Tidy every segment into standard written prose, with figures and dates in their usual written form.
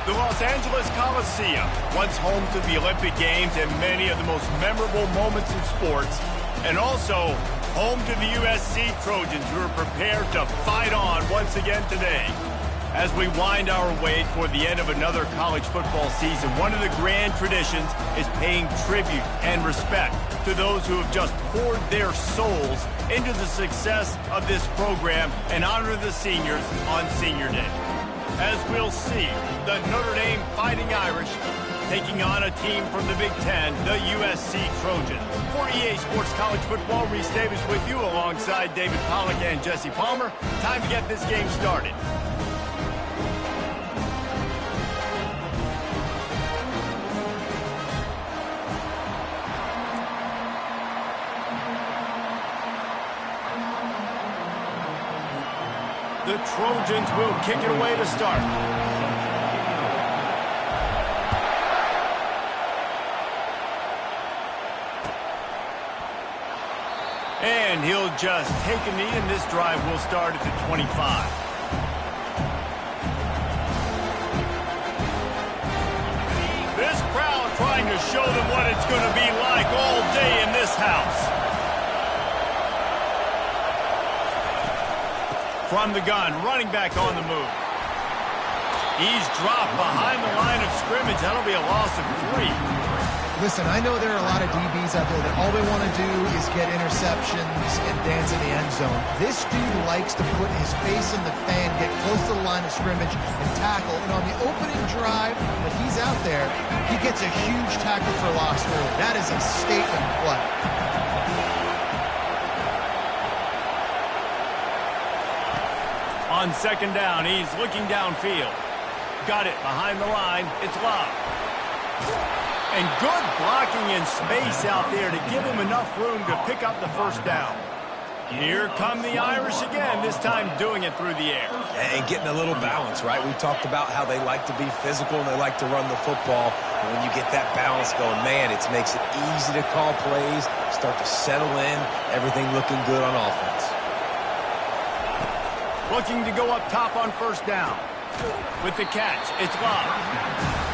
The Los Angeles Coliseum, once home to the Olympic Games and many of the most memorable moments in sports, and also home to the USC Trojans, who are prepared to fight on once again today. As we wind our way toward the end of another college football season, one of the grand traditions is paying tribute and respect to those who have just poured their souls into the success of this program and honor the seniors on Senior Day. As we'll see, the Notre Dame Fighting Irish taking on a team from the Big Ten, the USC Trojans. For EA Sports College Football, Reese Davis with you alongside David Pollack and Jesse Palmer. Time to get this game started. The Trojans will kick it away to start. And he'll just take a knee, and this drive will start at the 25. This crowd trying to show them what it's going to be like all day in this house. From the gun, running back on the move. He's dropped behind the line of scrimmage. That'll be a loss of 3. Listen, I know there are a lot of DBs out there that all they want to do is get interceptions and dance in the end zone. This dude likes to put his face in the fan, get close to the line of scrimmage, and tackle. And on the opening drive that he's out there, he gets a huge tackle for loss early. That is a statement play. On second down, he's looking downfield. Got it behind the line. It's Love. And good blocking in space out there to give him enough room to pick up the first down. Here come the Irish again, this time doing it through the air. And getting a little balance, right? We talked about how they like to be physical and they like to run the football. And when you get that balance going, man, it makes it easy to call plays, start to settle in, everything looking good on offense. Looking to go up top on first down. With the catch, it's Love.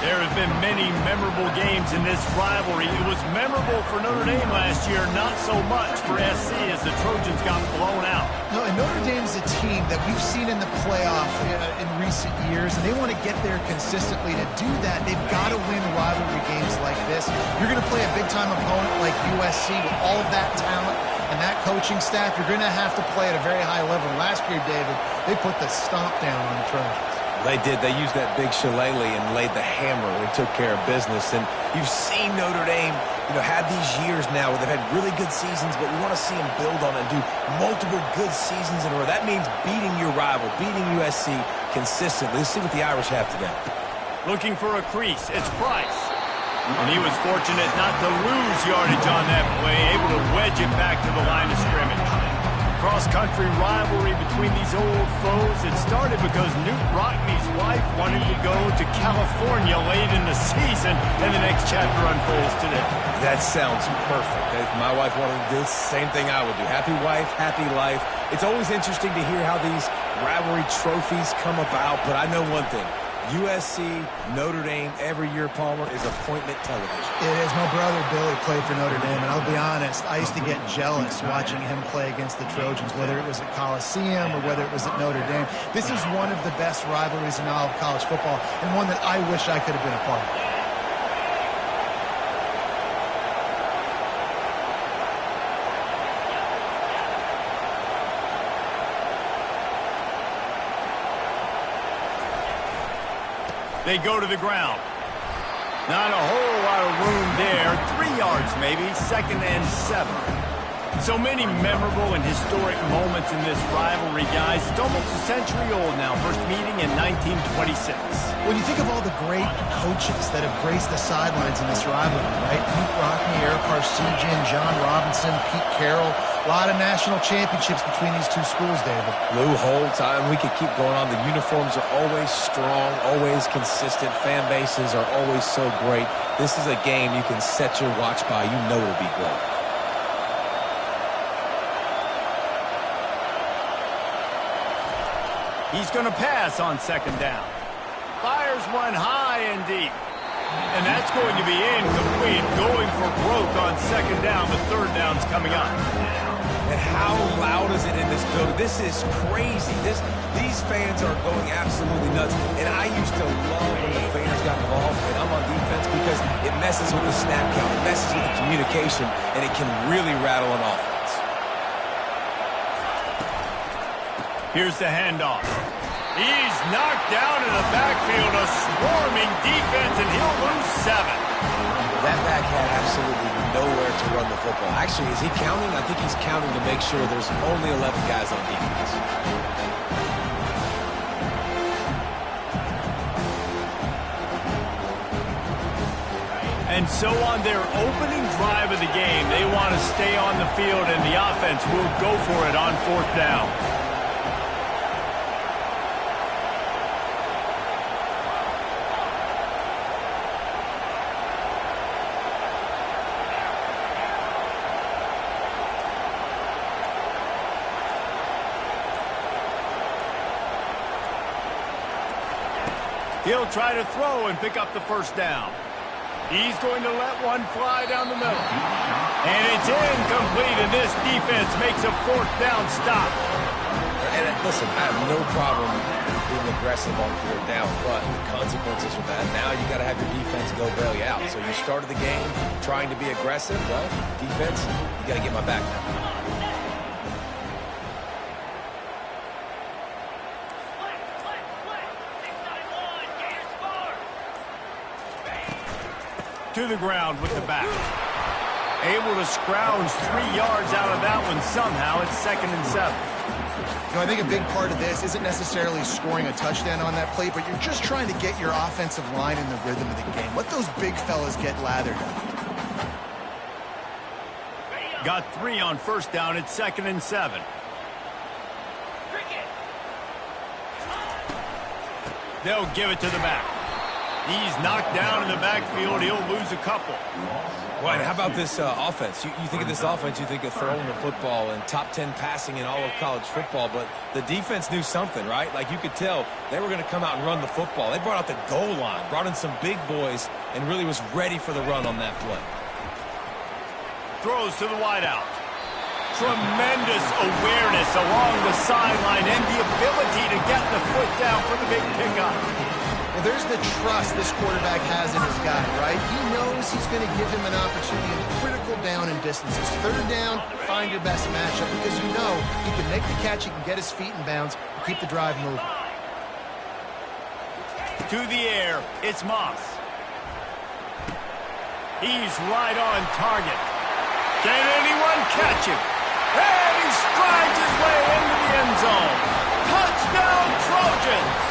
There have been many memorable games in this rivalry. It was memorable for Notre Dame last year, not so much for SC as the Trojans got blown out. No, and Notre Dame's a team that we've seen in the playoff in recent years, and they want to get there consistently. To do that, they've got to win rivalry games like this. You're going to play a big-time opponent like USC with all of that talent and that coaching staff. You're going to have to play at a very high level. Last year, David, they put the stomp down on the Trojans. They did. They used that big shillelagh and laid the hammer and took care of business. And you've seen Notre Dame, have these years now where they've had really good seasons, but we want to see them build on it and do multiple good seasons in a row. That means beating your rival, beating USC consistently. Let's see what the Irish have today. Looking for a crease. It's Price. And he was fortunate not to lose yardage on that play, able to wedge it back to the line of scrimmage. Cross-country rivalry between these old foes. It started because Newt Rockne's wife wanted to go to California late in the season, and the next chapter unfolds today. That sounds perfect. If my wife wanted to do the same thing I would do. Happy wife, happy life. It's always interesting to hear how these rivalry trophies come about, but I know one thing. USC, Notre Dame, every year, Palmer, is appointment television. It is. My brother Billy played for Notre Dame, and I'll be honest, I used to get jealous watching him play against the Trojans, whether it was at Coliseum or whether it was at Notre Dame. This is one of the best rivalries in all of college football, and one that I wish I could have been a part of. They go to the ground. Not a whole lot of room there. 3 yards maybe, 2nd and 7. So many memorable and historic moments in this rivalry, guys. It's almost a century old now. First meeting in 1926. When you think of all the great coaches that have graced the sidelines in this rivalry, right? Pete Rockne, Eric Parsegian, John Robinson, Pete Carroll. A lot of national championships between these two schools, David. Lou Holtz, we could keep going on. The uniforms are always strong, always consistent. Fan bases are always so great. This is a game you can set your watch by. You know it'll be great. He's going to pass on 2nd down. Fires one high and deep. And that's going to be incomplete. Going for broke on second down. The third down's coming up. And how loud is it in this building? This is crazy. These fans are going absolutely nuts. And I used to love when the fans got involved, and I'm on defense because it messes with the snap count. It messes with the communication, and it can really rattle an offense. Here's the handoff. He's knocked down in the backfield, a swarming defense, and he'll lose 7. That back had absolutely nowhere to run the football. Actually, is he counting? I think he's counting to make sure there's only 11 guys on defense. And so on their opening drive of the game, they want to stay on the field, and the offense will go for it on 4th down. He'll try to throw and pick up the first down. He's going to let one fly down the middle. And it's incomplete, and this defense makes a 4th down stop. And listen, I have no problem being aggressive on 4th down, but the consequences of that, now you got to have your defense go bail you out. So you started the game trying to be aggressive. Well, defense, you got to get my back now. To the ground with the back. Able to scrounge 3 yards out of that one somehow. It's 2nd and 7. You know, I think a big part of this isn't necessarily scoring a touchdown on that play, but you're just trying to get your offensive line in the rhythm of the game. Let those big fellas get lathered up. Got 3 on 1st down. It's 2nd and 7. They'll give it to the back. He's knocked down in the backfield. He'll lose a couple. Right, how about this offense? You think of this offense, you think of throwing the football and top 10 passing in all of college football, but the defense knew something, right? Like you could tell they were going to come out and run the football. They brought out the goal line, brought in some big boys, and really was ready for the run on that play. Throws to the wideout. Tremendous awareness along the sideline and the ability to get the foot down for the big pickup. Well, there's the trust this quarterback has in his guy, right? He knows he's going to give him an opportunity in critical down and distances. 3rd down, find your best matchup because you know he can make the catch, he can get his feet in bounds, and keep the drive moving. To the air, it's Moss. He's right on target. Can anyone catch him? And he strides his way into the end zone. Touchdown, Trojans!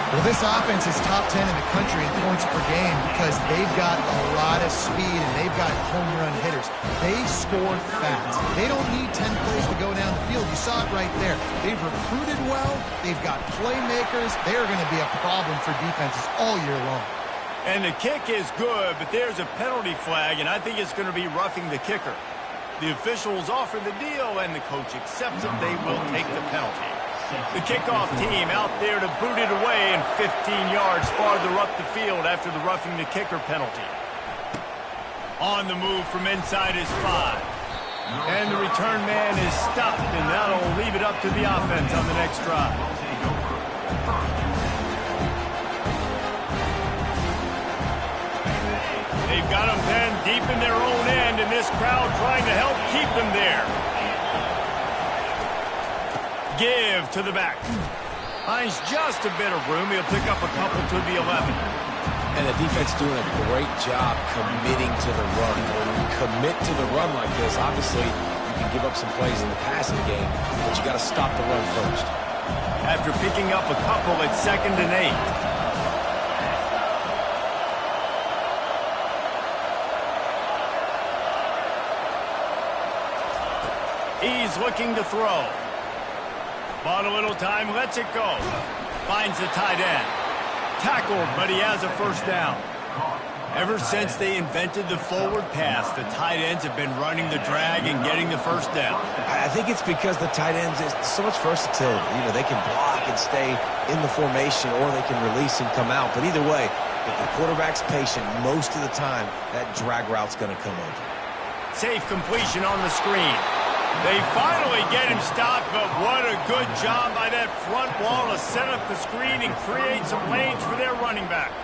Well, this offense is top 10 in the country in points per game because they've got a lot of speed and they've got home run hitters. They score fast. They don't need 10 plays to go down the field. You saw it right there. They've recruited well. They've got playmakers. They're going to be a problem for defenses all year long. And the kick is good, but there's a penalty flag, and I think it's going to be roughing the kicker. The officials offer the deal, and the coach accepts it. They will take the penalty. The kickoff team out there to boot it away and 15 yards farther up the field after the roughing the kicker penalty. On the move from inside his 5. And the return man is stopped, and that'll leave it up to the offense on the next drive. They've got them penned deep in their own end, and this crowd trying to help keep them there. Give to the back. Finds just a bit of room. He'll pick up a couple to the 11. And the defense doing a great job committing to the run. When you commit to the run like this, obviously you can give up some plays in the passing game, but you got to stop the run first. After picking up a couple, it's 2nd and 8. He's looking to throw. Bought a little time, lets it go. Finds the tight end. Tackled, but he has a 1st down. Ever since they invented the forward pass, the tight ends have been running the drag and getting the first down. I think it's because the tight ends is so much versatility. You know, they can block and stay in the formation, or they can release and come out. But either way, if the quarterback's patient, most of the time, that drag route's going to come open. Safe completion on the screen. They finally get him stopped, but what a good job by that front wall to set up the screen and create some lanes for their running back.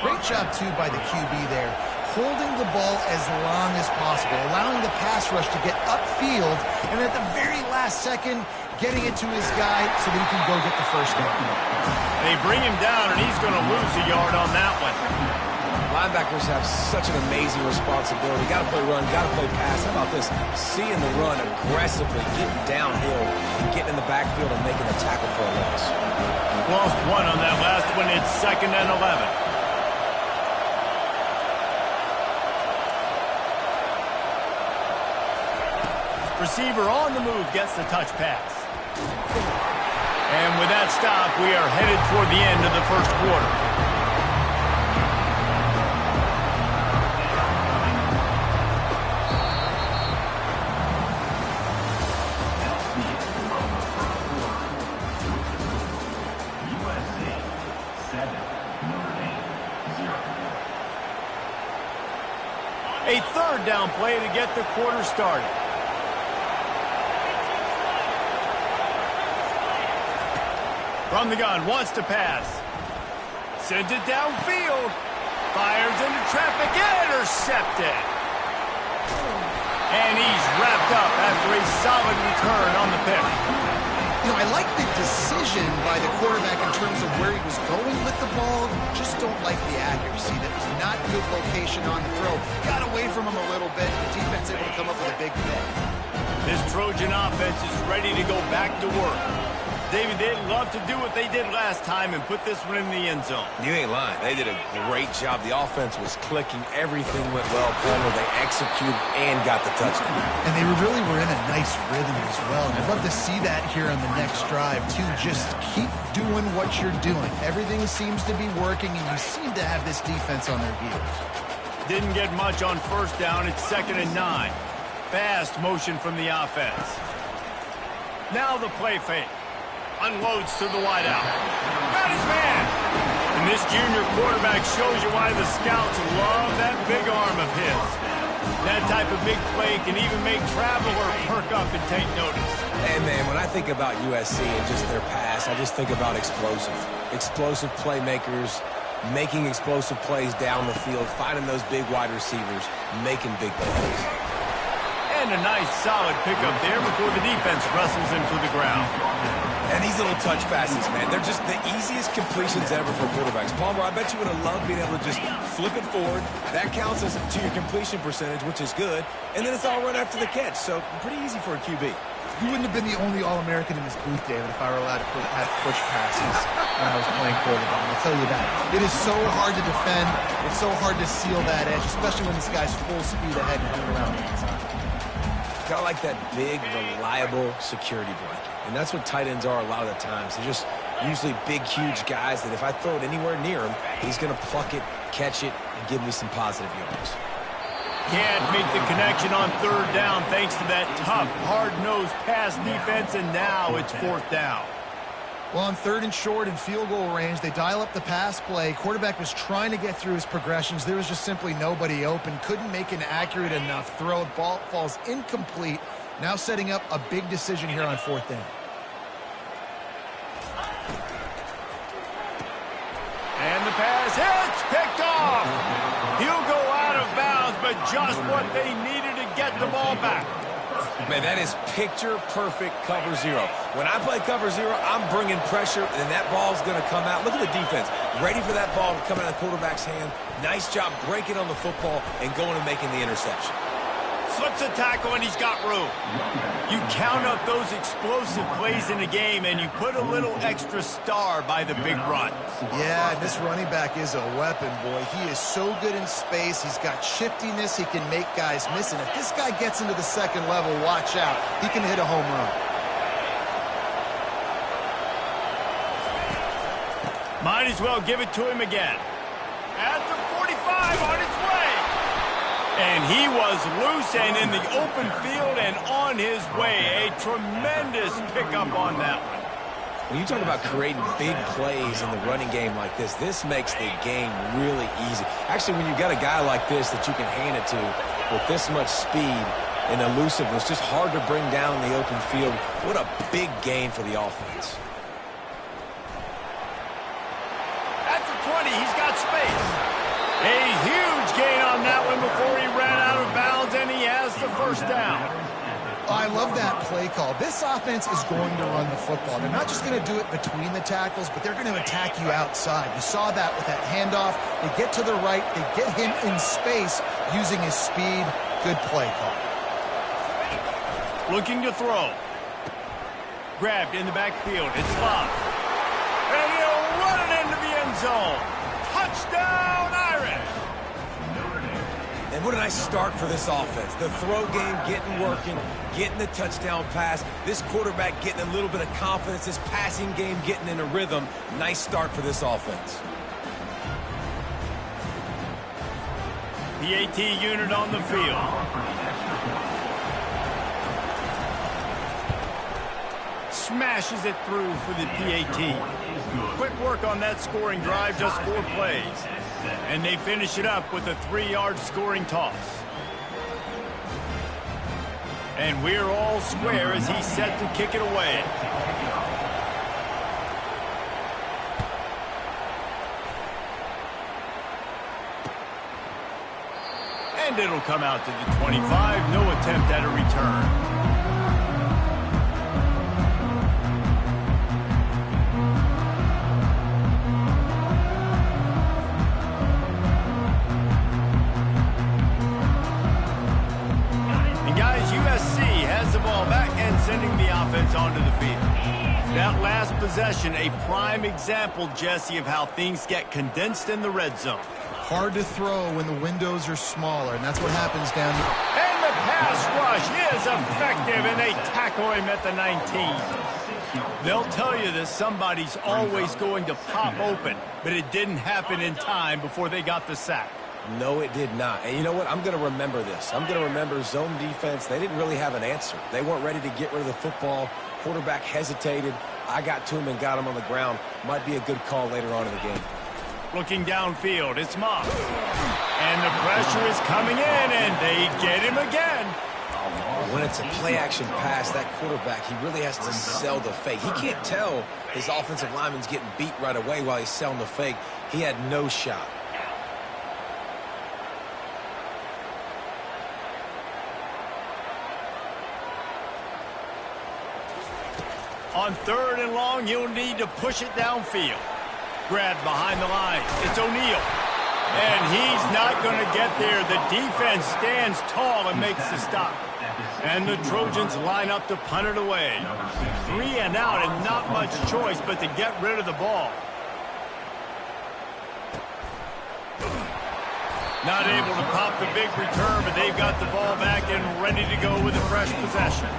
Great job, too, by the QB there, holding the ball as long as possible, allowing the pass rush to get upfield, and at the very last second, getting it to his guy so that he can go get the first down. They bring him down, and he's going to lose a yard on that one. Linebackers have such an amazing responsibility. Got to play run, got to play pass. How about this? Seeing the run aggressively, getting downhill, getting in the backfield and making a tackle for a loss. Lost one on that last one. It's 2nd and 11. Receiver on the move gets the touch pass. And with that stop, we are headed toward the end of the first quarter. A third down play to get the quarter started. From the gun, wants to pass. Sends it downfield. Fires into traffic, intercepted. And he's wrapped up after a solid return on the pick. You know, I like the decision by the quarterback in terms of where he was going with the ball. Just don't like the accuracy. That was not good location on the throw. Got away from him a little bit. The defense able to come up with a big pick. This Trojan offense is ready to go back to work. David, they'd love to do what they did last time and put this one in the end zone. You ain't lying. They did a great job. The offense was clicking. Everything went well. Palmer, they executed and got the touchdown. And they really were in a nice rhythm as well. And I'd love to see that here on the next drive, too. Just keep doing what you're doing. Everything seems to be working, and you seem to have this defense on their heels. Didn't get much on first down. It's 2nd and 9. Fast motion from the offense. Now the play fake. Unloads to the wideout. Got his man. And this junior quarterback shows you why the scouts love that big arm of his. That type of big play can even make traveler perk up and take notice. Hey, man, when I think about USC and just their pass, I just think about explosive. Explosive playmakers, making explosive plays down the field, finding those big wide receivers, making big plays. And a nice solid pickup there before the defense wrestles him to the ground. And these little touch passes, man, they're just the easiest completions ever for quarterbacks. Palmer, I bet you would have loved being able to just flip it forward. That counts as to your completion percentage, which is good. And then it's all run after the catch, so pretty easy for a QB. You wouldn't have been the only All-American in this booth, David, if I were allowed to push passes when I was playing quarterback. I'll tell you that. It is so hard to defend. It's so hard to seal that edge, especially when this guy's full speed ahead and coming around the inside. Got like that big, reliable security blanket. And that's what tight ends are a lot of the times. They're just usually big, huge guys that if I throw it anywhere near him, he's going to pluck it, catch it, and give me some positive yards. Can't make the connection on third down thanks to that tough, hard-nosed pass defense, and now it's 4th down. Well, on 3rd and short and field goal range, they dial up the pass play. Quarterback was trying to get through his progressions. There was just simply nobody open. Couldn't make an accurate enough throw. Ball falls incomplete. Now setting up a big decision here on 4th down. And the pass hits, picked off. He'll go out of bounds, but just what they needed to get the ball back. Man, that is picture-perfect cover zero. When I play cover zero, I'm bringing pressure, and that ball's going to come out. Look at the defense. Ready for that ball to come out of the quarterback's hand. Nice job breaking on the football and going and making the interception. Slips a tackle, and he's got room. You count up those explosive plays in the game, and you put a little extra star by the big run. Yeah, and this running back is a weapon, boy. He is so good in space. He's got shiftiness. He can make guys miss. And if this guy gets into the 2nd level, watch out. He can hit a home run. Might as well give it to him again. At the 45. drive on its way. And he was loose and in the open field and on his way. A tremendous pickup on that one. When you talk about creating big plays in the running game like this makes the game really easy. Actually, when you've got a guy like this that you can hand it to with this much speed and elusiveness, just hard to bring down in the open field. What a big gain for the offense. At the 20, he's got space. A huge gain on that one before he ran out of bounds, and he has the first down. I love that play call. This offense is going to run the football. They're not just going to do it between the tackles, but they're going to attack you outside. You saw that with that handoff. They get to the right. They get him in space using his speed. Good play call. Looking to throw. Grabbed in the backfield. It's Love. And he'll run it into the end zone. Touchdown, Irish! And what a nice start for this offense. The throw game getting working, getting the touchdown pass. This quarterback getting a little bit of confidence. This passing game getting in a rhythm. Nice start for this offense. PAT unit on the field. Smashes it through for the PAT. Quick work on that scoring drive, just 4 plays. And they finish it up with a 3-yard scoring toss. And we're all square as he's set to kick it away. And it'll come out to the 25. No attempt at a return. USC has the ball back and sending the offense onto the field. That last possession, a prime example, Jesse, of how things get condensed in the red zone. Hard to throw when the windows are smaller, and that's what happens down here. And the pass rush is effective, and they tackle him at the 19. They'll tell you that somebody's always going to pop open, but it didn't happen in time before they got the sack. No, it did not. And you know what? I'm going to remember this. I'm going to remember zone defense. They didn't really have an answer. They weren't ready to get rid of the football. Quarterback hesitated. I got to him and got him on the ground. Might be a good call later on in the game. Looking downfield, it's Moss. And the pressure is coming in, and they get him again. When it's a play-action pass, that quarterback, he really has to sell the fake. He can't tell his offensive lineman's getting beat right away while he's selling the fake. He had no shot. On 3rd and long, you'll need to push it downfield. Grabbed behind the line. It's O'Neal. And he's not going to get there. The defense stands tall and makes the stop. And the Trojans line up to punt it away. 3 and out and not much choice but to get rid of the ball. Not able to pop the big return, but they've got the ball back and ready to go with a fresh possession.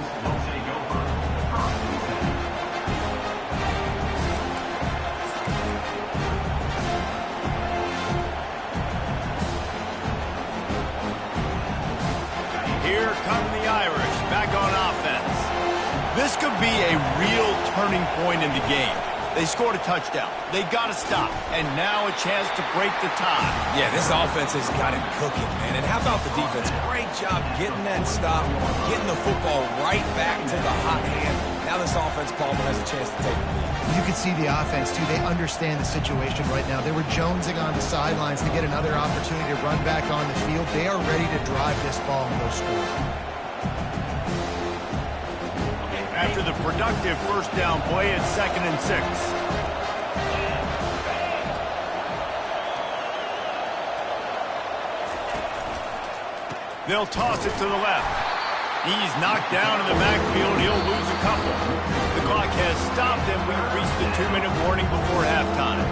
Here come the Irish, back on offense. This could be a real turning point in the game. They scored a touchdown. They got to stop. And now a chance to break the tie. Yeah, this offense has got it cooking, man. And how about the defense? Great job getting that stop, getting the football right back to the hot hand. Now this offense, Palmer, has a chance to take the lead. You can see the offense, too. They understand the situation right now. They were jonesing on the sidelines to get another opportunity to run back on the field. They are ready to drive this ball and go score. After the productive first down play, it's 2nd and 6. They'll toss it to the left. He's knocked down in the backfield. He'll lose a couple. The clock has stopped, and we've reached the 2-minute warning before halftime.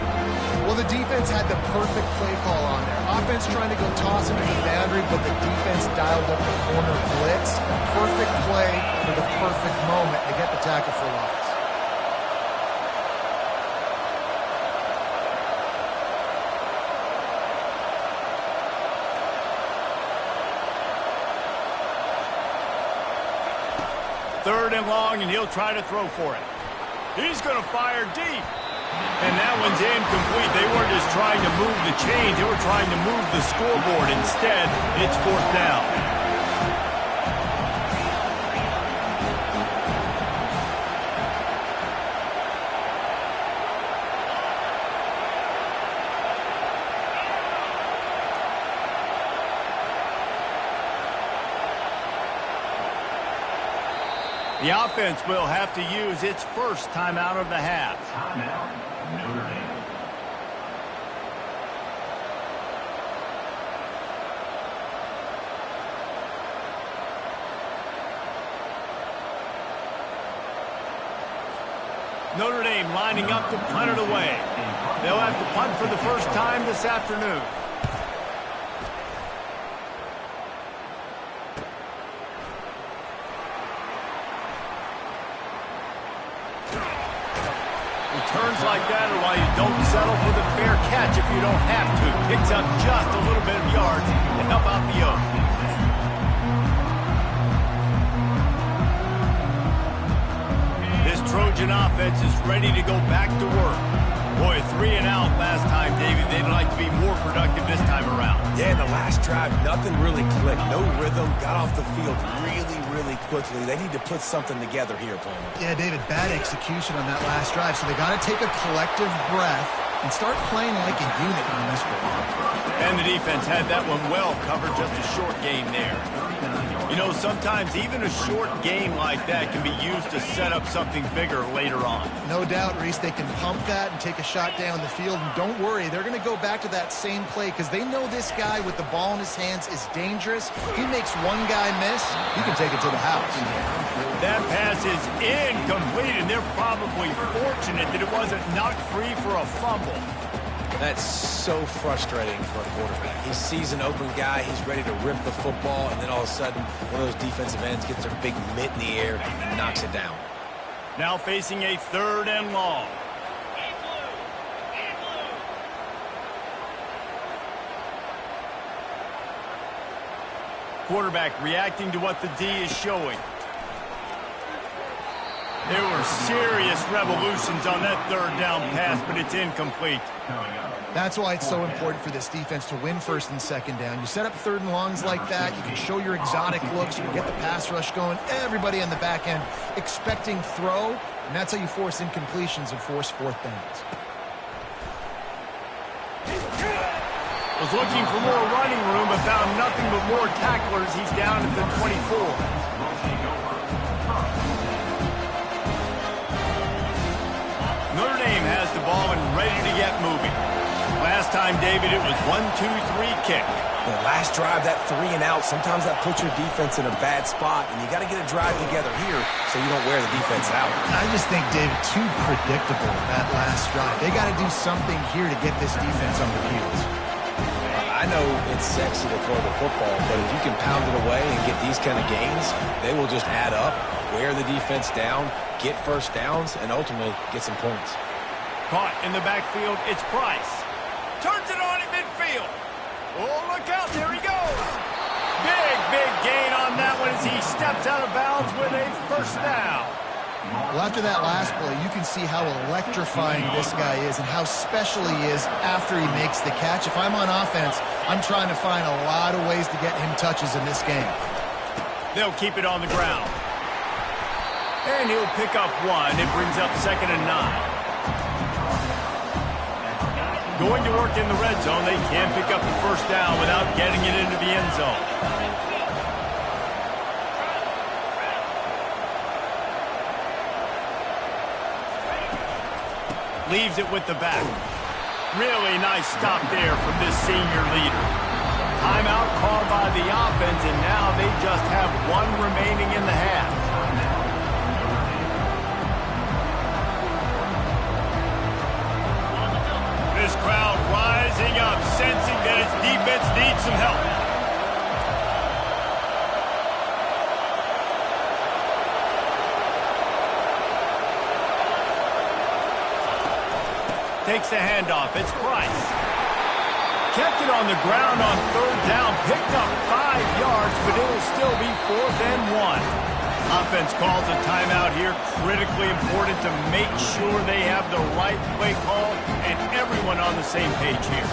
Well, the defense had the perfect play call on there. Offense trying to go toss him to the boundary, but the defense dialed up the corner blitz. Perfect play for the perfect moment to get the tackle for loss. 3rd and long, and he'll try to throw for it. He's going to fire deep. And that one's incomplete. They weren't just trying to move the chains. They were trying to move the scoreboard. Instead, it's 4th down. The offense will have to use its first timeout of the half. Timeout, Notre Dame. Notre Dame lining up to punt it away. They'll have to punt for the first time this afternoon. Returns like that are why you don't settle for the fair catch if you don't have to. Picks up just a little bit of yards to help out the Oak. This Trojan offense is ready to go back to work. Boy, 3 and out last time, David. They'd like to be more productive this time around. Yeah, in the last drive, nothing really clicked. No rhythm. Got off the field really quickly. They need to put something together here, Palmer. Yeah, David, bad execution on that last drive. So they got to take a collective breath and start playing like a unit on this one. And the defense had that one well covered. Just a short game there. You know, sometimes even a short game like that can be used to set up something bigger later on. No doubt, Reese, they can pump that and take a shot down the field. And don't worry, they're going to go back to that same play because they know this guy with the ball in his hands is dangerous. He makes one guy miss, he can take it to the house. That pass is incomplete, and they're probably fortunate that it wasn't knocked free for a fumble. That's so frustrating for a quarterback. He sees an open guy, he's ready to rip the football, and then all of a sudden, one of those defensive ends gets their big mitt in the air and knocks it down. Now facing a 3rd and long. Quarterback reacting to what the D is showing. There were serious revolutions on that 3rd down pass, but it's incomplete. That's why it's so important for this defense to win 1st and 2nd down. You set up 3rd and longs like that, you can show your exotic looks, you can get the pass rush going, everybody on the back end expecting throw, and that's how you force incompletions and force 4th downs. Was looking for more running room, but found nothing but more tacklers. He's down at the 24. Notre Dame has the ball and ready to get moving. Last time, David, it was 1-2-3 kick. The last drive, that 3 and out, sometimes that puts your defense in a bad spot, and you got to get a drive together here so you don't wear the defense out. I just think, David, too predictable that last drive. They got to do something here to get this defense on their heels. I know it's sexy to throw the football, but if you can pound it away and get these kind of gains, they will just add up, wear the defense down, get 1st downs, and ultimately get some points. Caught in the backfield, it's Price. Turns it on at midfield. Oh, look out, there he goes. Big gain on that one as he steps out of bounds with a 1st down. Well, after that last play, you can see how electrifying this guy is and how special he is after he makes the catch. If I'm on offense, I'm trying to find a lot of ways to get him touches in this game. They'll keep it on the ground. And he'll pick up 1. It brings up 2nd and 9. Going to work in the red zone. They can't pick up the 1st down without getting it into the end zone. Leaves it with the back. Really nice stop there from this senior leader. Timeout called by the offense, and now they just have 1 remaining in the half. This crowd rising up, sensing that its defense needs some help. Takes the handoff. It's Price. Kept it on the ground on 3rd down. Picked up 5 yards, but it'll still be 4th and 1. Offense calls a timeout here. Critically important to make sure they have the right play call and everyone on the same page here.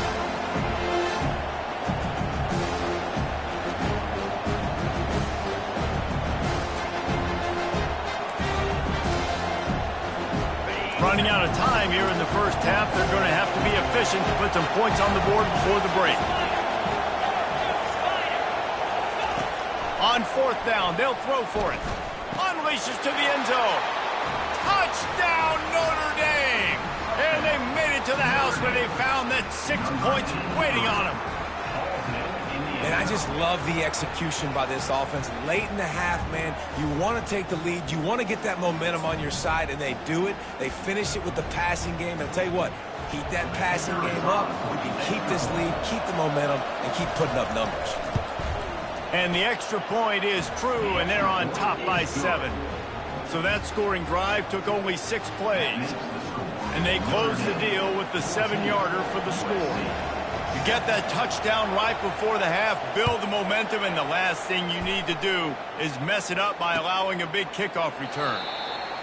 Running out of time here in the first half. They're going to have to be efficient to put some points on the board before the break. On fourth down, they'll throw for it. Unleashes to the end zone. Touchdown, Notre Dame! And they made it to the house where they found that 6 points waiting on them. And I just love the execution by this offense. Late in the half, man, you want to take the lead. You want to get that momentum on your side, and they do it. They finish it with the passing game. And I'll tell you what, keep that passing game up. We can keep this lead, keep the momentum, and keep putting up numbers. And the extra point is true, and they're on top by 7. So that scoring drive took only 6 plays. And they closed the deal with the 7-yarder for the score. You get that touchdown right before the half, build the momentum, and the last thing you need to do is mess it up by allowing a big kickoff return.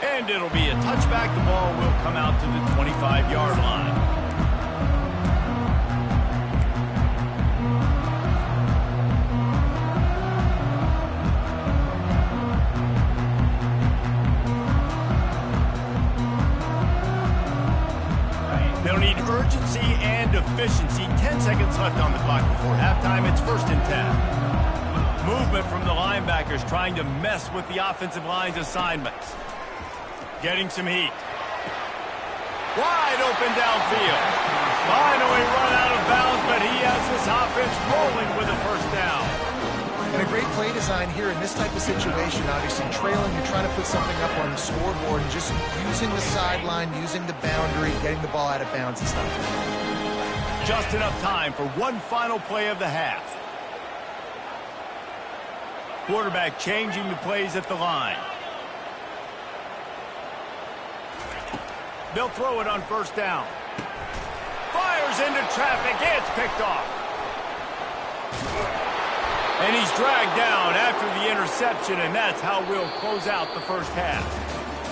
And it'll be a touchback. The ball will come out to the 25-yard line. They'll need urgency and efficiency. 10 seconds left on the clock before halftime. It's 1st and 10. Movement from the linebackers trying to mess with the offensive line's assignments. Getting some heat. Wide open downfield. Finally run out of bounds, but he has this offense rolling with a first down. And a great play design here in this type of situation. Obviously trailing, you're trying to put something up on the scoreboard and just using the sideline, using the boundary, getting the ball out of bounds and stuff. Just enough time for one final play of the half. Quarterback changing the plays at the line. They'll throw it on first down. Fires into traffic. It's picked off. And he's dragged down after the interception, and that's how we'll close out the first half.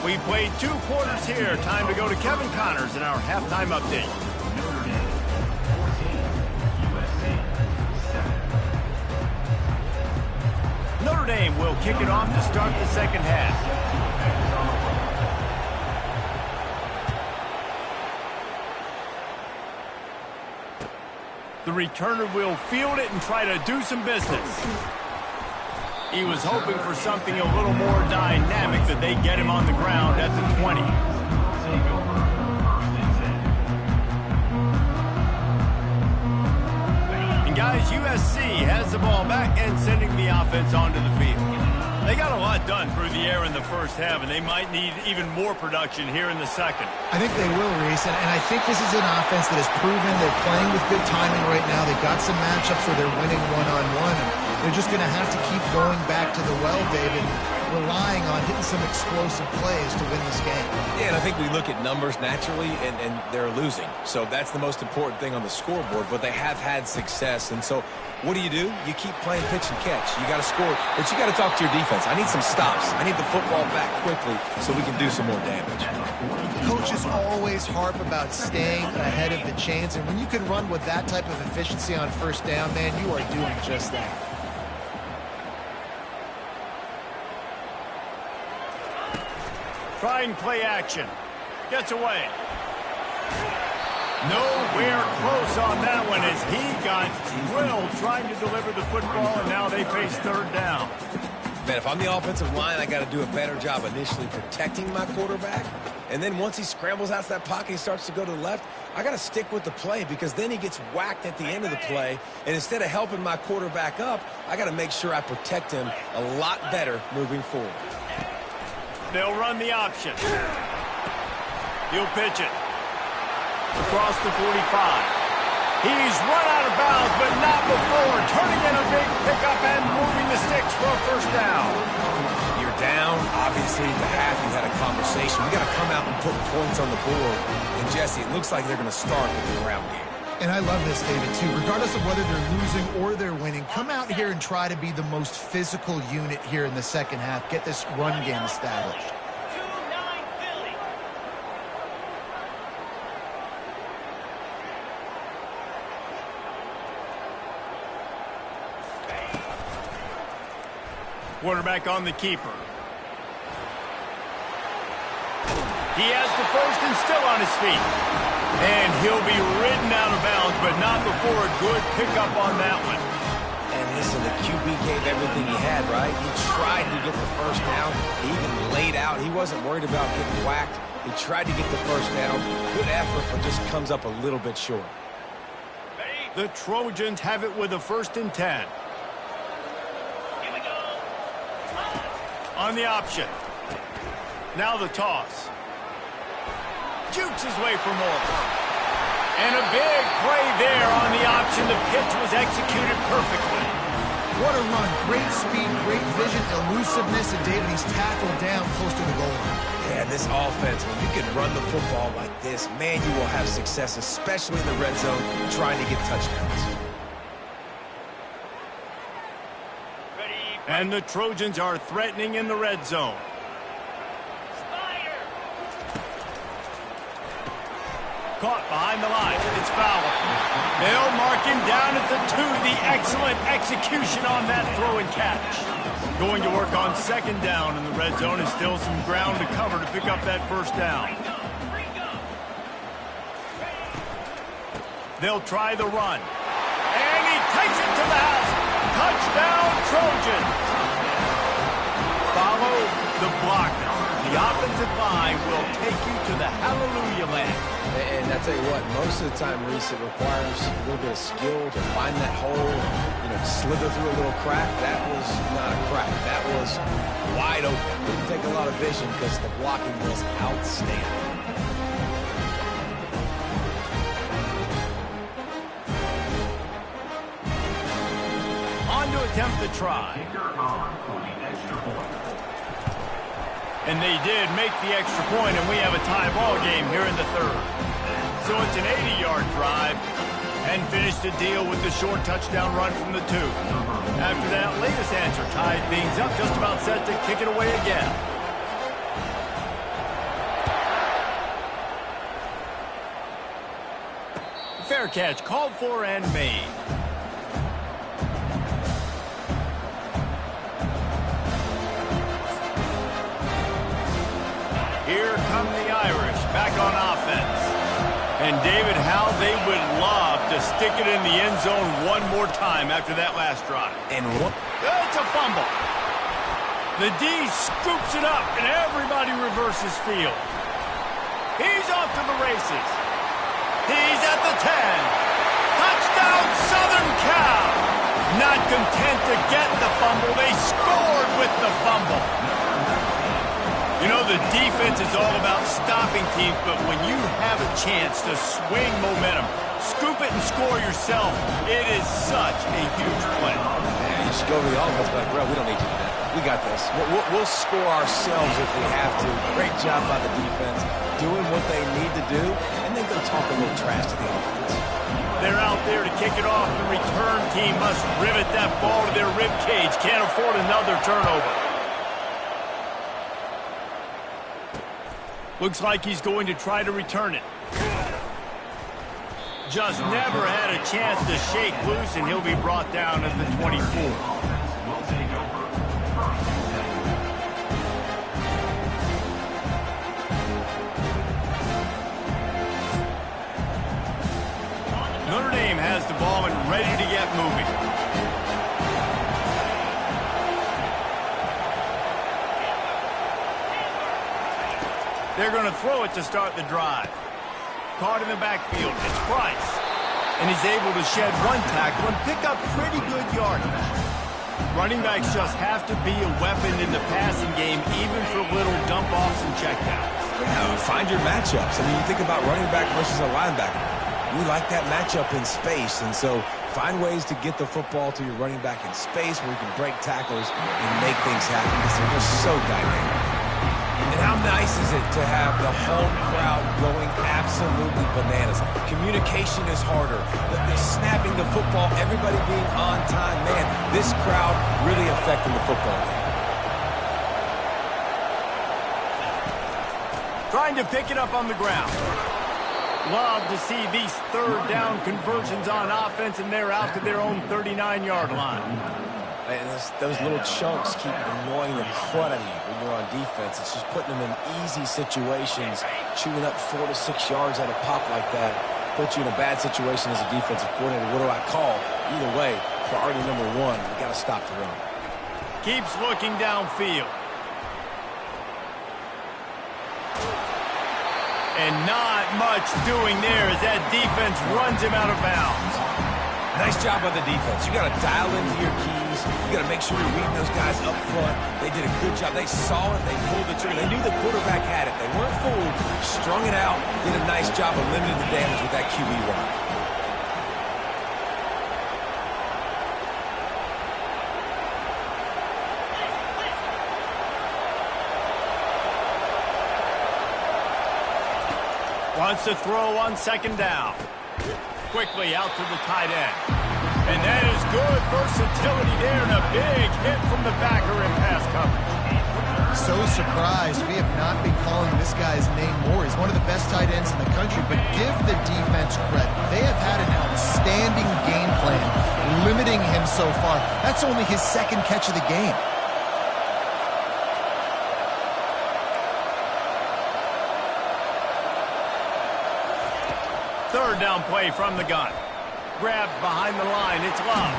We played 2 quarters here. Time to go to Kevin Connors in our halftime update. Notre Dame 14, USC 7. Notre Dame will kick it off to start the second half. The returner will field it and try to do some business. He was hoping for something a little more dynamic, that they get him on the ground at the 20. And guys, USC has the ball back and sending the offense onto the field. They got a lot done through the air in the first half, and they might need even more production here in the second. I think they will, Reese, and I think this is an offense that has proven they're playing with good timing right now. They've got some matchups where they're winning one-on-one, and they're just going to have to keep going back to the well, David, relying on hitting some explosive plays to win this game. Yeah, and I think we look at numbers naturally, and they're losing. So that's the most important thing on the scoreboard, but they have had success. And so what do? You keep playing pitch and catch. You got to score, but you got to talk to your defense. I need some stops. I need the football back quickly so we can do some more damage. Coaches always harp about staying ahead of the chains, and when you can run with that type of efficiency on first down, man, you are doing just that. Trying play action. Gets away. Nowhere close on that one as he got drilled trying to deliver the football, and now they face third down. Man, if I'm the offensive line, I got to do a better job initially protecting my quarterback. And then once he scrambles out of that pocket, he starts to go to the left, I got to stick with the play, because then he gets whacked at the end of the play. And instead of helping my quarterback up, I got to make sure I protect him a lot better moving forward. They'll run the option. He'll pitch it across the 45. He's run out of bounds, but not before. Turning in a big pickup and moving the sticks for a first down. You're down. Obviously, at the half, you had a conversation. We got to come out and put points on the board. And, Jesse, it looks like they're going to start with the ground game. And I love this, David, too. Regardless of whether they're losing or they're winning, come out here and try to be the most physical unit here in the second half. Get this run game established. Quarterback on the keeper. He has the first and still on his feet. And he'll be ridden out of bounds, but not before a good pickup on that one. And listen, the QB gave everything he had, right? He tried to get the first down. He even laid out. He wasn't worried about getting whacked. He tried to get the first down. Good effort, but just comes up a little bit short. The Trojans have it with a 1st and 10. Here we go. On the option. Now the toss. Jukes his way for more. And a big play there on the option. The pitch was executed perfectly. What a run. Great speed, great vision, elusiveness, and David, he's tackled down close to the goal line. Yeah, this offense, when you can run the football like this, man, you will have success, especially in the red zone, trying to get touchdowns. And the Trojans are threatening in the red zone. Caught behind the line. It's foul. They'll mark him down at the 2. The excellent execution on that throw and catch. Going to work on 2nd down in the red zone. And still some ground to cover to pick up that 1st down. They'll try the run. And he takes it to the house. Touchdown, Trojans. Follow the blocker. The offensive line will take you to the hallelujah land. And I tell you what, most of the time, Reese, it requires a little bit of skill to find that hole, slither through a little crack. That was not a crack. That was wide open. Didn't take a lot of vision because the blocking was outstanding. On to attempt the try. And they did make the extra point, and we have a tie ball game here in the 3rd. So it's an 80-yard drive, and finished the deal with the short touchdown run from the 2. After that latest answer tied things up, just about set to kick it away again. Fair catch called for and made. Here come the Irish back on offense. And David, how they would love to stick it in the end zone one more time after that last drive. And what? It's a fumble. The D scoops it up, and everybody reverses field. He's off to the races. He's at the 10. Touchdown, Southern Cal. Not content to get the fumble, they scored with the fumble. You know, the defense is all about stopping teams, but when you have a chance to swing momentum, scoop it and score yourself, it is such a huge play. Man, you should go to the offense, but bro, we don't need to do that. We got this. We'll score ourselves if we have to. Great job by the defense, doing what they need to do, and then go talk a little trash to the offense. They're out there to kick it off. The return team must rivet that ball to their rib cage. Can't afford another turnover. Looks like he's going to try to return it. Just never had a chance to shake loose, and he'll be brought down at the 24. Notre Dame has the ball and ready to get moving. They're going to throw it to start the drive. Caught in the backfield. It's Price. And he's able to shed one tackle and pick up pretty good yardage. Running backs just have to be a weapon in the passing game, even for little dump-offs and checkdowns. Yeah, find your matchups. I mean, you think about running back versus a linebacker. We like that matchup in space, and so find ways to get the football to your running back in space where you can break tackles and make things happen because they're just so dynamic. And how nice is it to have the home crowd going absolutely bananas? Communication is harder. The snapping the football, everybody being on time. Man, this crowd really affecting the football game. Trying to pick it up on the ground. Love to see these third down conversions on offense, and they're out to their own 39-yard line. And those little chunks keep annoying the crud out of you when you're on defense. It's just putting them in easy situations. Shooting up 4 to 6 yards at a pop like that puts you in a bad situation as a defensive coordinator. What do I call? Either way, priority number one, we got to stop the run. Keeps looking downfield. And not much doing there as that defense runs him out of bounds. Nice job by the defense. You got to dial into your keys. You got to make sure you're reading those guys up front. They did a good job. They saw it. They pulled the trigger. They knew the quarterback had it. They weren't fooled. Strung it out. Did a nice job of limiting the damage with that QB run. Wants to throw on second down. Quickly out to the tight end. And that is good versatility there, and a big hit from the backer in pass coverage. So surprised we have not been calling this guy's name more. He's one of the best tight ends in the country, but give the defense credit. They have had an outstanding game plan, limiting him so far. That's only his second catch of the game. Third down play from the gun. Grabbed behind the line. It's Love.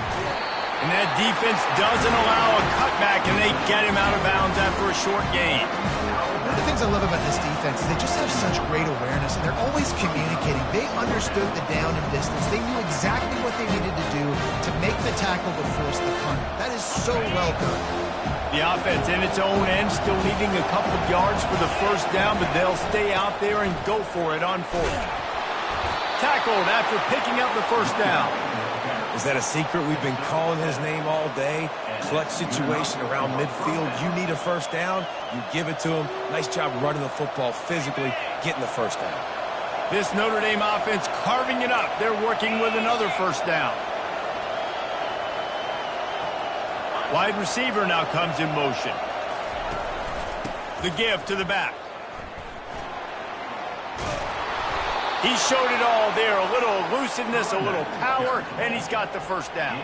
And that defense doesn't allow a cutback, and they get him out of bounds after a short gain. One of the things I love about this defense is they just have such great awareness, and they're always communicating. They understood the down and distance. They knew exactly what they needed to do to make the tackle to force the punt. That is so well done. The offense in its own end still needing a couple of yards for the first down, but they'll stay out there and go for it on fourth. Tackled after picking up the first down. Is that a secret? We've been calling his name all day. Clutch situation around midfield. You need a first down, you give it to him. Nice job running the football physically, getting the first down. This Notre Dame offense carving it up. They're working with another first down. Wide receiver now comes in motion. The give to the back. He showed it all there, a little elusiveness, a little power, and he's got the first down.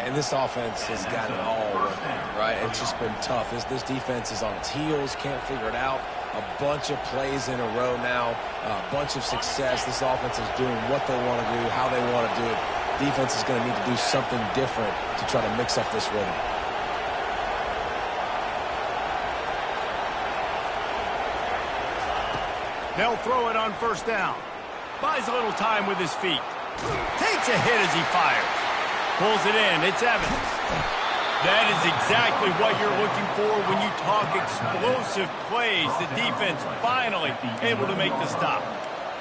And this offense has got it all working, right? It's just been tough. This defense is on its heels, can't figure it out. A bunch of plays in a row now, a bunch of success. This offense is doing what they want to do, how they want to do it. Defense is going to need to do something different to try to mix up this rhythm. They'll throw it on first down. Buys a little time with his feet. Takes a hit as he fires. Pulls it in. It's Evans. That is exactly what you're looking for when you talk explosive plays. The defense finally able to make the stop.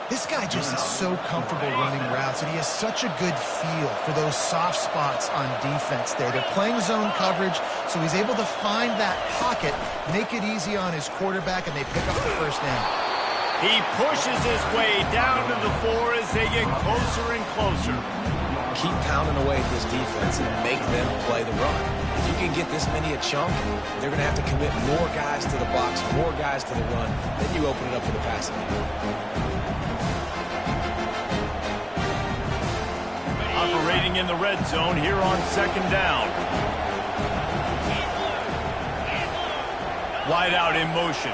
This guy just is so comfortable running routes, and he has such a good feel for those soft spots on defense there. They're playing zone coverage, so he's able to find that pocket, make it easy on his quarterback, and they pick up the first down. He pushes his way down to the floor as they get closer and closer. Keep pounding away at this defense and make them play the run. If you can get this many a chunk, they're going to have to commit more guys to the box, more guys to the run. Then you open it up for the passing game. Operating in the red zone here on second down. Wide out in motion.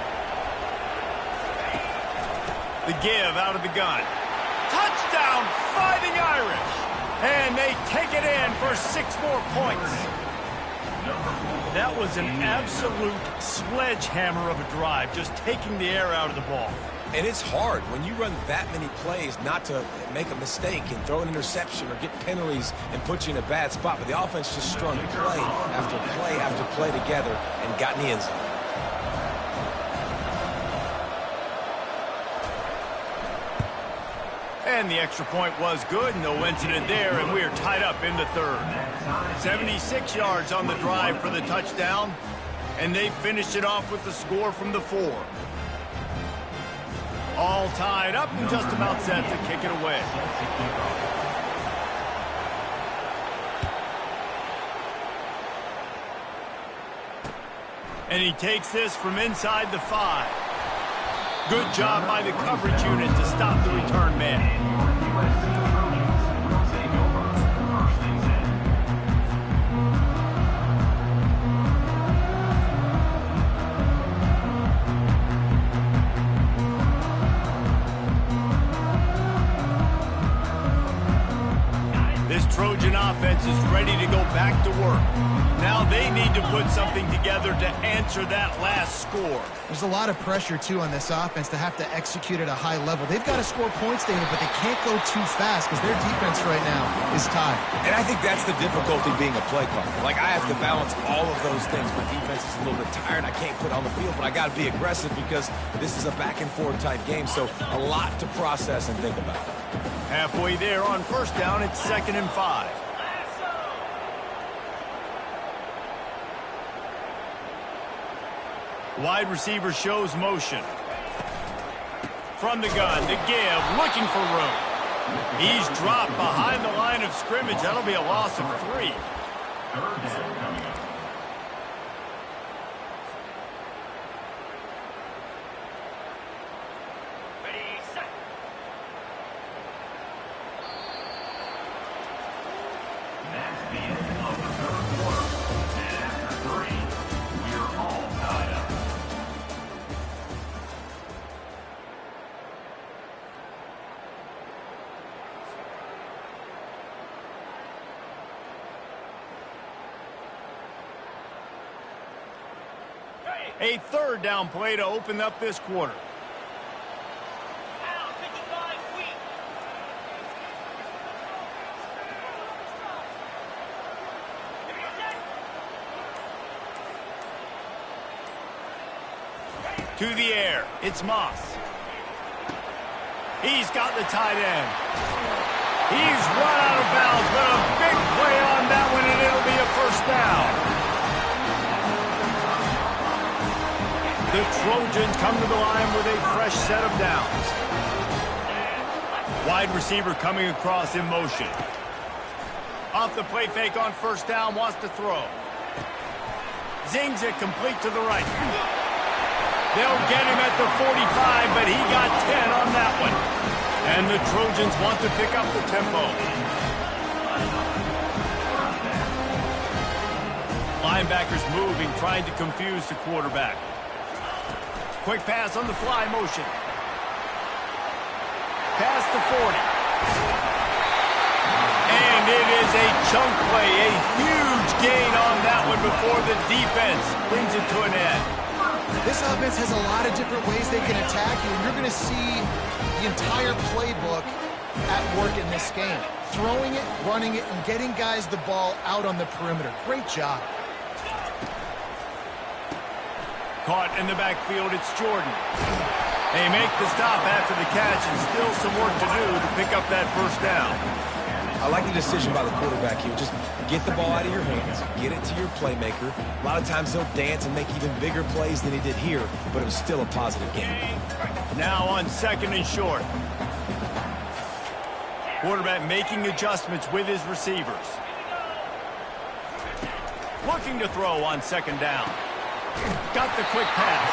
The give out of the gun. Touchdown, Fighting Irish. And they take it in for 6 more points. That was an absolute sledgehammer of a drive, just taking the air out of the ball. And it's hard when you run that many plays not to make a mistake and throw an interception or get penalties and put you in a bad spot. But the offense just strung play after play after play together and got in the end zone. And the extra point was good. No incident there, and we are tied up in the third. 76 yards on the drive for the touchdown. And they finish it off with the score from the 4. All tied up and just about set to kick it away. And he takes this from inside the 5. Good job by the coverage unit to stop the return man. This Trojan offense is ready to go back to work. Now they need to put something together to answer that last score. There's a lot of pressure, too, on this offense to have to execute at a high level. They've got to score points, David, but they can't go too fast because their defense right now is tied. And I think that's the difficulty being a play caller. Like, I have to balance all of those things. My defense is a little bit tired. I can't put on the field, but I got to be aggressive because this is a back-and-forth type game. So a lot to process and think about. Halfway there on first down, it's 2nd and 5. Wide receiver shows motion. From the gun to give, looking for room. He's dropped behind the line of scrimmage. That'll be a loss of 3. Third down coming up. That's the end of the third quarter. And after 3, we're all tied up. A 3rd down play to open up this quarter. To the air, it's Moss. He's got the tight end. He's run out of bounds, but a big play on that one, and it'll be a first down. The Trojans come to the line with a fresh set of downs. Wide receiver coming across in motion. Off the play fake on first down, wants to throw. Zings it complete to the right. They'll get him at the 45, but he got 10 on that one. And the Trojans want to pick up the tempo. Linebackers moving, trying to confuse the quarterback. Quick pass on the fly motion. Past the 40. And it is a chunk play, a huge gain on that one before the defense brings it to an end. This offense has a lot of different ways they can attack you, and you're going to see the entire playbook at work in this game. Throwing it, running it, and getting guys the ball out on the perimeter. Great job. Caught in the backfield, it's Jordan. They make the stop after the catch, and still some work to do to pick up that first down. I like the decision by the quarterback here. Just get the ball out of your hands, get it to your playmaker. A lot of times he'll dance and make even bigger plays than he did here, but it was still a positive game. Now on 2nd and short. Quarterback making adjustments with his receivers. Looking to throw on 2nd down. Got the quick pass.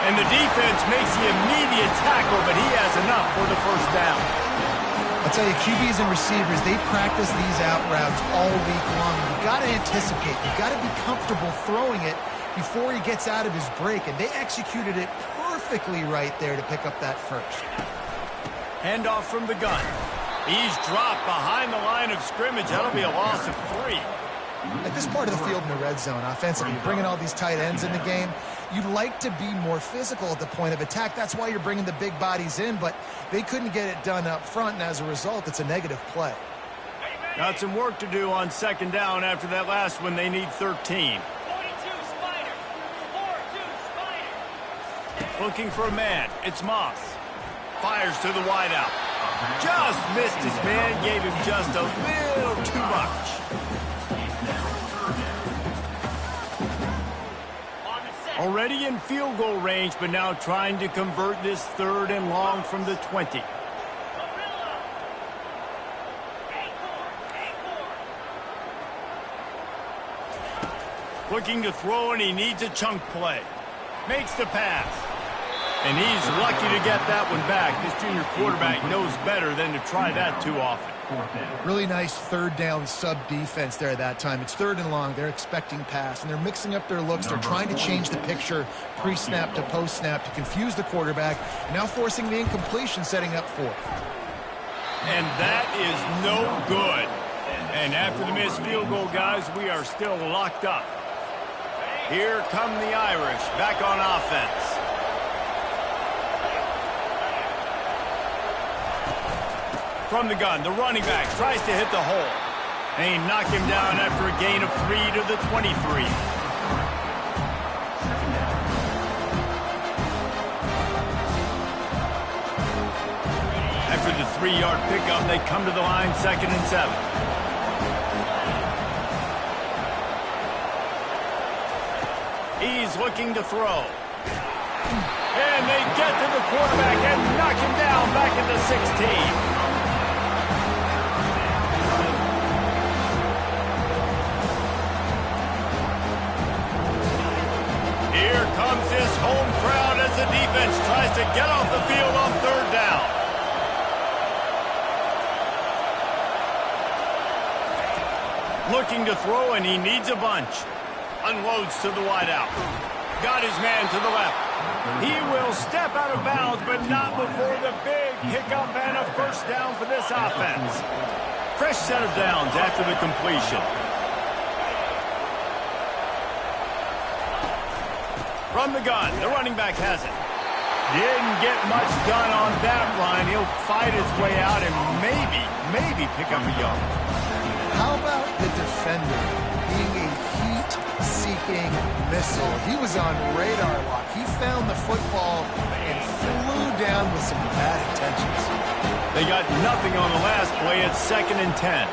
And the defense makes the immediate tackle, but he has enough for the first down. I'll tell you, QBs and receivers, they practice these out routes all week long. You've got to anticipate. You've got to be comfortable throwing it before he gets out of his break, and they executed it perfectly right there to pick up that first. Handoff from the gun. He's dropped behind the line of scrimmage. That'll be a loss of 3. At this part of the field in the red zone, offensively, you're bringing all these tight ends in the game. You'd like to be more physical at the point of attack. That's why you're bringing the big bodies in, but they couldn't get it done up front, and as a result, it's a negative play. Got some work to do on 2nd down after that last one. They need 13. 42 Spider. 4-2 Spider. Looking for a man. It's Moss. Fires to the wideout. Just missed his man. Gave him just a little too much. Already in field goal range, but now trying to convert this 3rd and long from the 20. Looking to throw, and he needs a chunk play. Makes the pass. And he's lucky to get that one back. This junior quarterback knows better than to try that too often. Really nice 3rd down sub-defense there that time. It's 3rd and long. They're expecting pass, and they're mixing up their looks. They're trying to change the picture pre-snap to post-snap to confuse the quarterback, and now forcing the incompletion, setting up 4th. And that is no good. And after the missed field goal, guys, we are still locked up. Here come the Irish back on offense. From the gun, the running back tries to hit the hole. And he knocked him down after a gain of 3 to the 23. After the 3-yard pickup, they come to the line, 2nd and 7. He's looking to throw. And they get to the quarterback and knock him down back at the 16. Here comes this home crowd as the defense tries to get off the field on 3rd down. Looking to throw, and he needs a bunch. Unloads to the wideout. Got his man to the left. He will step out of bounds, but not before the big pickup and a 1st down for this offense. Fresh set of downs after the completion. From the gun, the running back has it. Didn't get much done on that run. He'll fight his way out and maybe pick up a yard. How about the defender being a heat-seeking missile? He was on radar lock. He found the football and flew down with some bad intentions. They got nothing on the last play. It's 2nd and 10.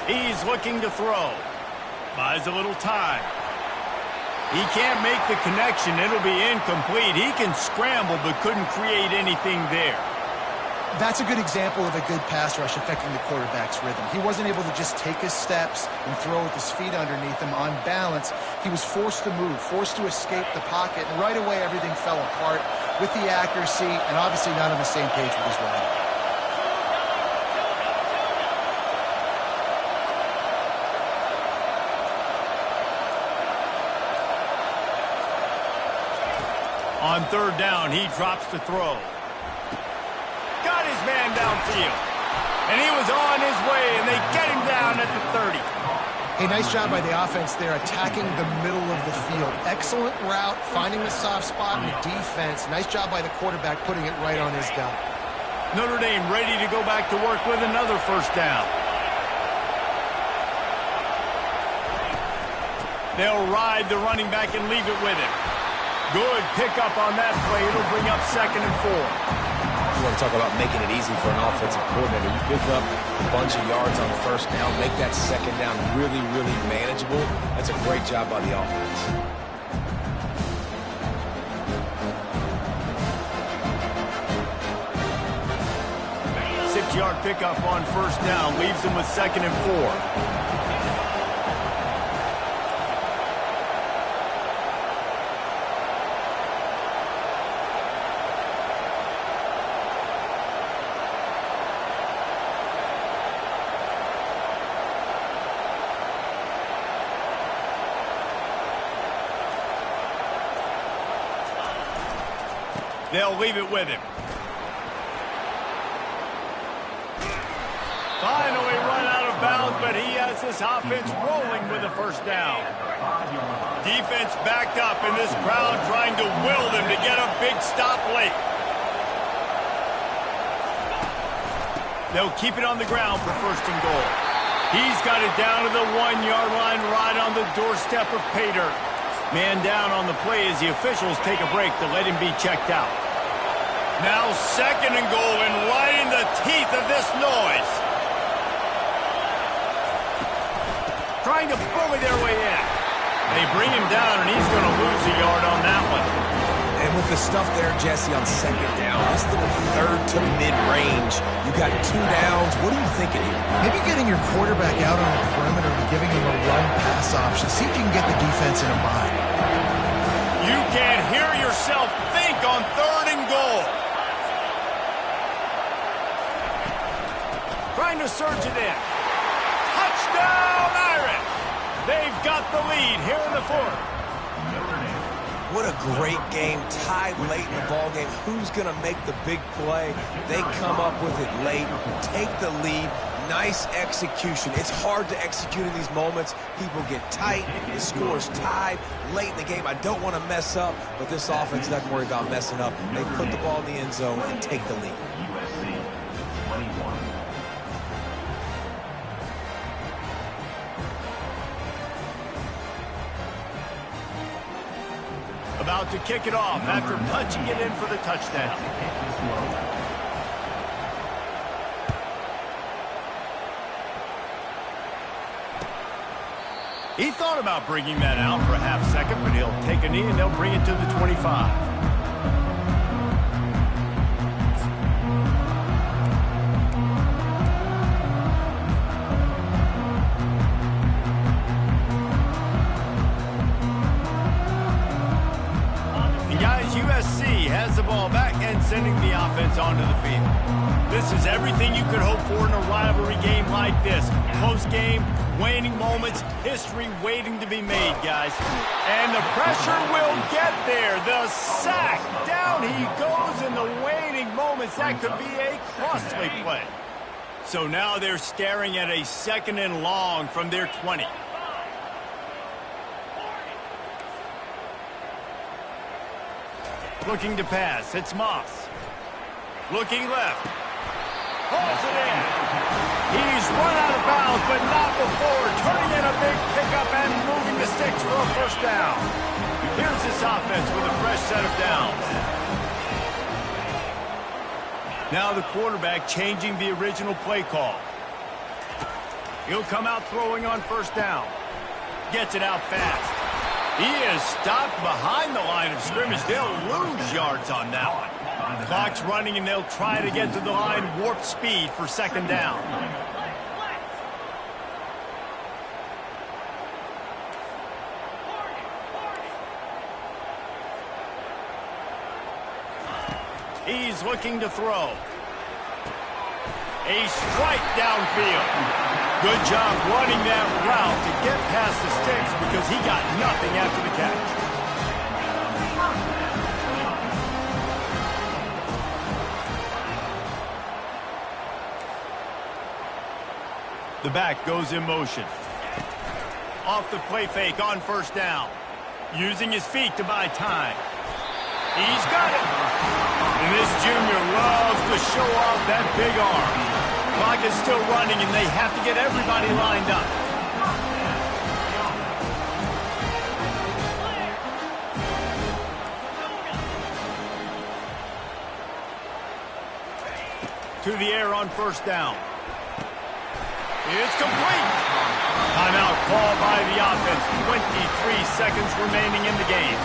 He's looking to throw. Buys a little time. He can't make the connection. It'll be incomplete. He can scramble, but couldn't create anything there. That's a good example of a good pass rush affecting the quarterback's rhythm. He wasn't able to just take his steps and throw with his feet underneath him on balance. He was forced to move, forced to escape the pocket, and right away everything fell apart with the accuracy and obviously not on the same page with his route. On 3rd down, he drops to throw. Got his man downfield. And he was on his way, and they get him down at the 30. Hey, nice job by the offense there, attacking the middle of the field. Excellent route, finding the soft spot in the defense. Nice job by the quarterback putting it right on his guy. Notre Dame ready to go back to work with another 1st down. They'll ride the running back and leave it with him. Good pickup on that play. It'll bring up 2nd and 4. You want to talk about making it easy for an offensive coordinator. You pick up a bunch of yards on 1st down, make that 2nd down really, really manageable. That's a great job by the offense. Six-yard pickup on 1st down leaves them with 2nd and 4. They'll leave it with him. Finally run out of bounds, but he has this offense rolling with a 1st down. Defense backed up, and this crowd trying to will them to get a big stop late. They'll keep it on the ground for 1st and goal. He's got it down to the 1-yard line right on the doorstep of pay dirt. Man down on the play as the officials take a break to let him be checked out. Now 2nd and goal, and right in the teeth of this noise. Trying to bully their way in. They bring him down, and he's going to lose a yard on that one. And with the stuff there, Jesse, on 2nd down, this little 3rd to mid-range, you got 2 downs. What are you thinking here? Maybe getting your quarterback out on the perimeter and giving him a run-pass option. See if you can get the defense in a bind. You can't hear yourself think on 3rd and goal. Trying to surge it in. Touchdown, Irish! They've got the lead here in the 4th. What a great game, tied late in the ball game. Who's going to make the big play? They come up with it late, take the lead. Nice execution. It's hard to execute in these moments. People get tight. The score's tied late in the game. I don't want to mess up, but this offense doesn't worry about messing up. They put the ball in the end zone and take the lead. USC 21. About to kick it off after punching it in for the touchdown. He thought about bringing that out for a half second, but he'll take a knee and they'll bring it to the 25. USC has the ball back and sending the offense onto the field. This is everything you could hope for in a rivalry game like this. Close game, waning moments, history waiting to be made, guys. And the pressure will get there. The sack. Down he goes in the waning moments. That could be a costly play. So now they're staring at a 2nd and long from their 20. Looking to pass. It's Moss. Looking left. Pulls it in. He's run out of bounds, but not before turning in a big pickup and moving the sticks for a 1st down. Here's this offense with a fresh set of downs. Now the quarterback changing the original play call. He'll come out throwing on 1st down. Gets it out fast. He is stopped behind the line of scrimmage. They'll lose yards on that one. Clock's running, and they'll try to get to the line warp speed for 2nd down. He's looking to throw. A strike downfield. Good job running that route to get past the sticks because he got nothing after the catch. The back goes in motion. Off the play fake on 1st down. Using his feet to buy time. He's got it. And this junior loves to show off that big arm. Clock is still running, and they have to get everybody lined up. To the air on 1st down. It's complete. Timeout called by the offense. 23 seconds remaining in the game.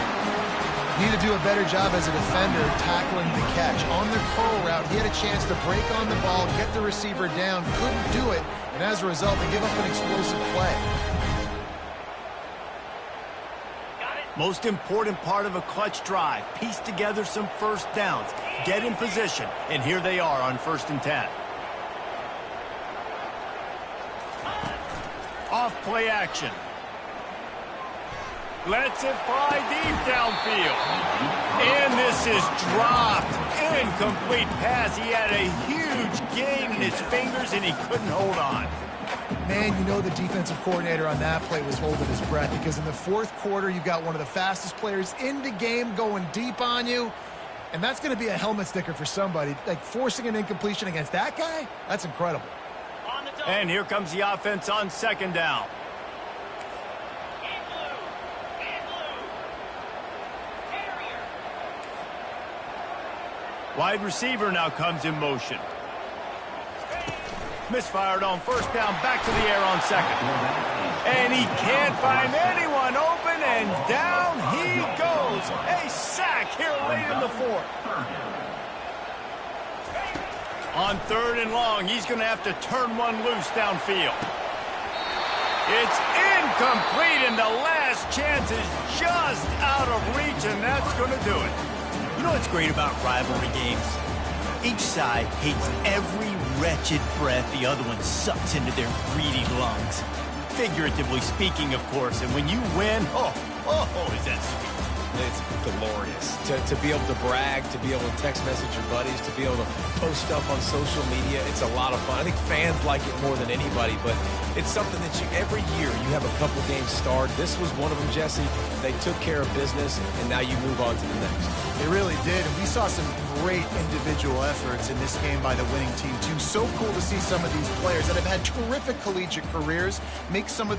Need to do a better job as a defender tackling the catch. On the curl route, he had a chance to break on the ball, get the receiver down, couldn't do it, and as a result, they give up an explosive play. Most important part of a clutch drive, piece together some 1st downs, get in position, and here they are on 1st and 10. Off play action. Lets it fly deep downfield. And this is dropped. Incomplete pass. He had a huge gain in his fingers, and he couldn't hold on. Man, you know the defensive coordinator on that play was holding his breath because in the 4th quarter, you've got one of the fastest players in the game going deep on you, and that's going to be a helmet sticker for somebody. Like, forcing an incompletion against that guy, that's incredible. And here comes the offense on 2nd down. Wide receiver now comes in motion. Misfired on first down, back to the air on second. And he can't find anyone open, and down he goes. A sack here late in the fourth. On third and long, he's going to have to turn one loose downfield. It's incomplete, and the last chance is just out of reach, and that's going to do it. You know what's great about rivalry games? Each side hates every wretched breath the other one sucks into their greedy lungs. Figuratively speaking, of course, and when you win, is that sweet. It's glorious. To be able to brag, to be able to text message your buddies, to be able to post stuff on social media, it's a lot of fun. I think fans like it more than anybody, but it's something that every year you have a couple games starred. This was one of them, Jesse. They took care of business, and now you move on to the next. They really did, and we saw some great individual efforts in this game by the winning team, too. So cool to see some of these players that have had terrific collegiate careers make some of the